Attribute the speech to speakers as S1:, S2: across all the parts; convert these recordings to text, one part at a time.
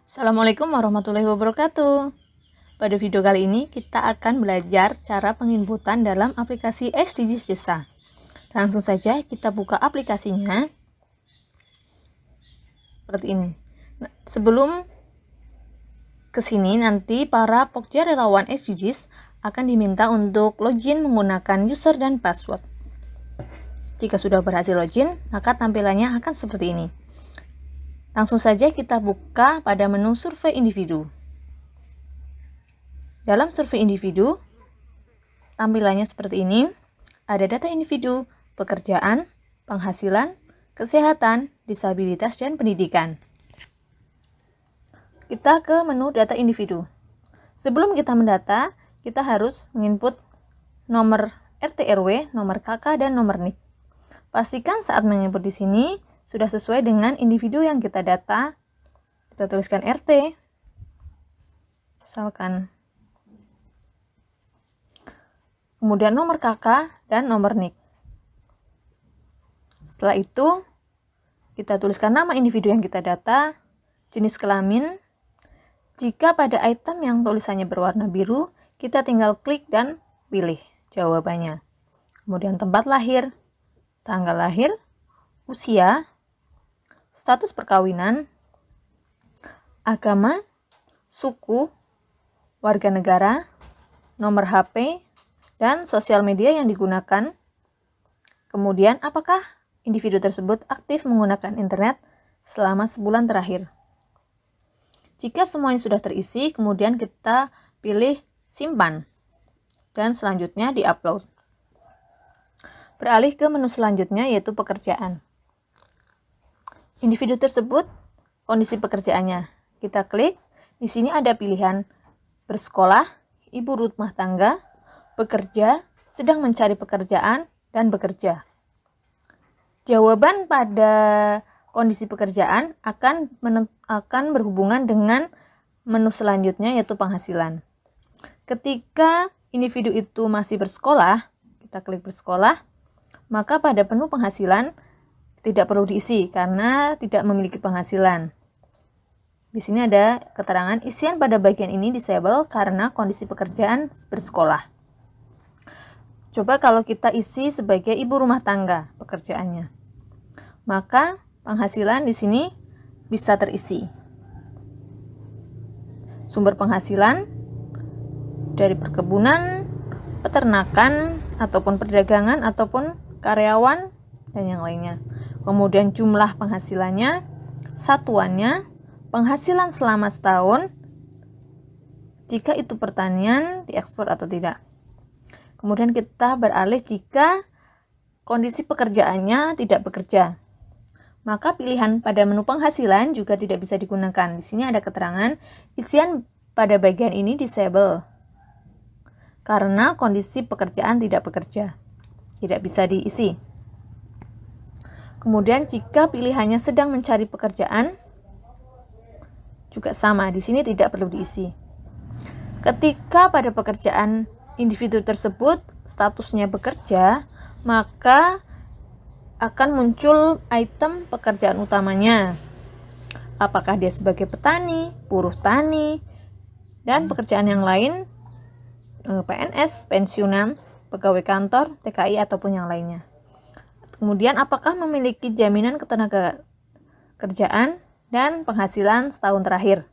S1: Assalamualaikum warahmatullahi wabarakatuh. Pada video kali ini kita akan belajar cara penginputan dalam aplikasi SDGs Desa. Langsung saja kita buka aplikasinya. Seperti ini. Nah, sebelum ke sini nanti para Pokja relawan SDGs akan diminta untuk login menggunakan user dan password. Jika sudah berhasil login, maka tampilannya akan seperti ini. Langsung saja kita buka pada menu survei individu. Dalam survei individu, tampilannya seperti ini. Ada data individu, pekerjaan, penghasilan, kesehatan, disabilitas, dan pendidikan. Kita ke menu data individu. Sebelum kita mendata, kita harus menginput nomor RT RW, nomor KK, dan nomor NIK. Pastikan saat menginput di sini sudah sesuai dengan individu yang kita data. Kita tuliskan RT, misalkan. Kemudian nomor KK dan nomor NIK. Setelah itu, kita tuliskan nama individu yang kita data, jenis kelamin. Jika pada item yang tulisannya berwarna biru, kita tinggal klik dan pilih jawabannya. Kemudian tempat lahir, tanggal lahir, usia, status perkawinan, agama, suku, warga negara, nomor HP, dan sosial media yang digunakan. Kemudian, apakah individu tersebut aktif menggunakan internet selama sebulan terakhir. Jika semuanya sudah terisi, kemudian kita pilih simpan. Dan selanjutnya di-upload. Beralih ke menu selanjutnya yaitu pekerjaan. Individu tersebut, kondisi pekerjaannya. Kita klik, di sini ada pilihan bersekolah, ibu rumah tangga, bekerja, sedang mencari pekerjaan, dan bekerja. Jawaban pada kondisi pekerjaan akan berhubungan dengan menu selanjutnya yaitu penghasilan. Ketika individu itu masih bersekolah, kita klik bersekolah, maka pada menu penghasilan tidak perlu diisi karena tidak memiliki penghasilan. Di sini ada keterangan isian pada bagian ini disable karena kondisi pekerjaan bersekolah. Coba kalau kita isi sebagai ibu rumah tangga pekerjaannya, maka penghasilan di sini bisa terisi. Sumber penghasilan dari perkebunan, peternakan, ataupun perdagangan, ataupun karyawan, dan yang lainnya. Kemudian jumlah penghasilannya, satuannya, penghasilan selama setahun, jika itu pertanian, diekspor atau tidak. Kemudian kita beralih jika kondisi pekerjaannya tidak bekerja. Maka pilihan pada menu penghasilan juga tidak bisa digunakan. Di sini ada keterangan, isian pada bagian ini disable. Karena kondisi pekerjaan tidak bekerja. Tidak bisa diisi. Kemudian jika pilihannya sedang mencari pekerjaan, juga sama, di sini tidak perlu diisi. Ketika pada pekerjaan individu tersebut statusnya bekerja, maka akan muncul item pekerjaan utamanya. Apakah dia sebagai petani, buruh tani, dan pekerjaan yang lain, PNS, pensiunan, pegawai kantor, TKI, ataupun yang lainnya. Kemudian apakah memiliki jaminan ketenaga kerjaan dan penghasilan setahun terakhir.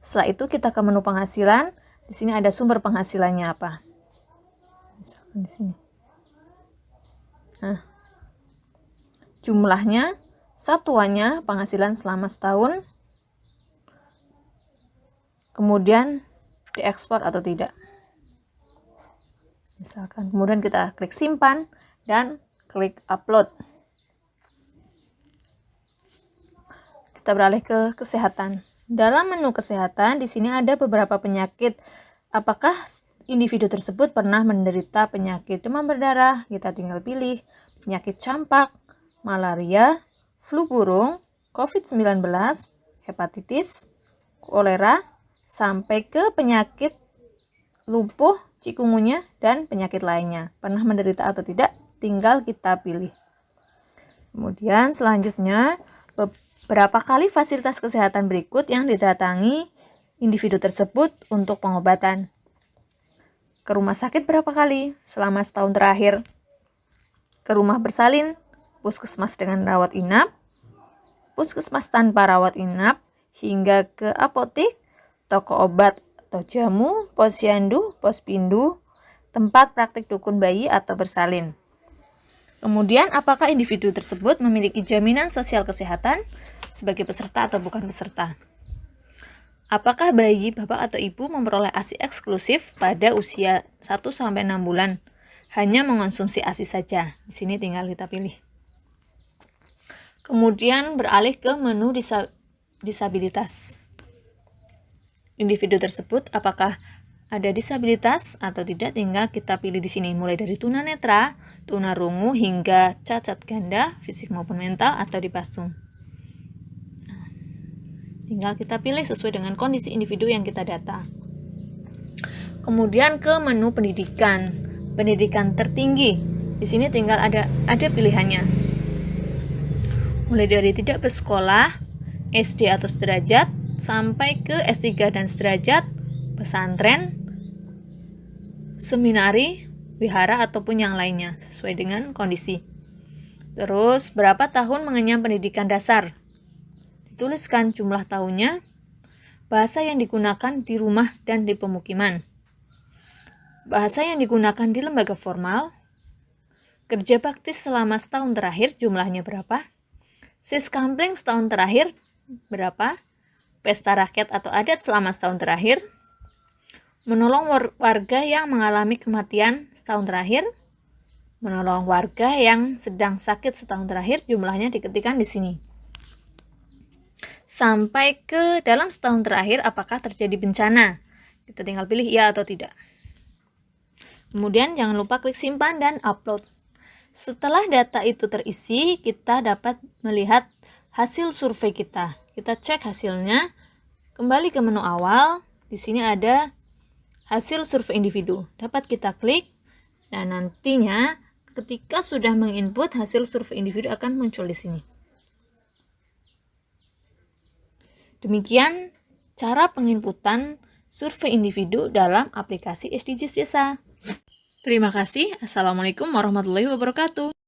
S1: Setelah itu kita ke menu penghasilan. Di sini ada sumber penghasilannya apa. Misalkan di sini. Nah, jumlahnya, satuannya, penghasilan selama setahun. Kemudian diekspor atau tidak. Misalkan. Kemudian kita klik simpan dan klik upload. Kita beralih ke kesehatan. Dalam menu kesehatan, di sini ada beberapa penyakit. Apakah individu tersebut pernah menderita penyakit demam berdarah? Kita tinggal pilih penyakit campak, malaria, flu burung, COVID-19, hepatitis, kolera, sampai ke penyakit lumpuh cikungunya, dan penyakit lainnya. Pernah menderita atau tidak, tinggal kita pilih. Kemudian selanjutnya, beberapa kali fasilitas kesehatan berikut yang didatangi individu tersebut untuk pengobatan. Ke rumah sakit berapa kali selama setahun terakhir? Ke rumah bersalin, puskesmas dengan rawat inap, puskesmas tanpa rawat inap, hingga ke apotek, toko obat atau jamu, posyandu, pospindu, tempat praktik dukun bayi atau bersalin. Kemudian, apakah individu tersebut memiliki jaminan sosial kesehatan sebagai peserta atau bukan peserta? Apakah bayi, bapak atau ibu memperoleh ASI eksklusif pada usia 1-6 bulan? Hanya mengonsumsi ASI saja. Di sini tinggal kita pilih. Kemudian beralih ke menu disabilitas. Individu tersebut apakah ada disabilitas atau tidak, tinggal kita pilih di sini, mulai dari tunanetra, tunarungu, hingga cacat ganda, fisik maupun mental, atau dipasung. Tinggal kita pilih sesuai dengan kondisi individu yang kita data. Kemudian ke menu pendidikan. Pendidikan tertinggi. Di sini tinggal ada pilihannya. Mulai dari tidak bersekolah, SD atau sederajat, sampai ke S3 dan sederajat, pesantren, seminari, wihara, ataupun yang lainnya, sesuai dengan kondisi. Terus, berapa tahun mengenyam pendidikan dasar? Dituliskan jumlah tahunnya, bahasa yang digunakan di rumah dan di pemukiman, bahasa yang digunakan di lembaga formal, kerja bakti selama setahun terakhir jumlahnya berapa, siskampling setahun terakhir berapa, pesta rakyat atau adat selama setahun terakhir, menolong warga yang mengalami kematian setahun terakhir, menolong warga yang sedang sakit setahun terakhir, jumlahnya diketikkan di sini. Sampai ke dalam setahun terakhir, apakah terjadi bencana? Kita tinggal pilih iya atau tidak. Kemudian jangan lupa klik simpan dan upload. Setelah data itu terisi, kita dapat melihat hasil survei kita. Kita cek hasilnya, kembali ke menu awal. Di sini ada hasil survei individu. Dapat kita klik, dan nantinya ketika sudah menginput, hasil survei individu akan muncul di sini. Demikian cara penginputan survei individu dalam aplikasi SDGs Desa. Terima kasih. Assalamualaikum warahmatullahi wabarakatuh.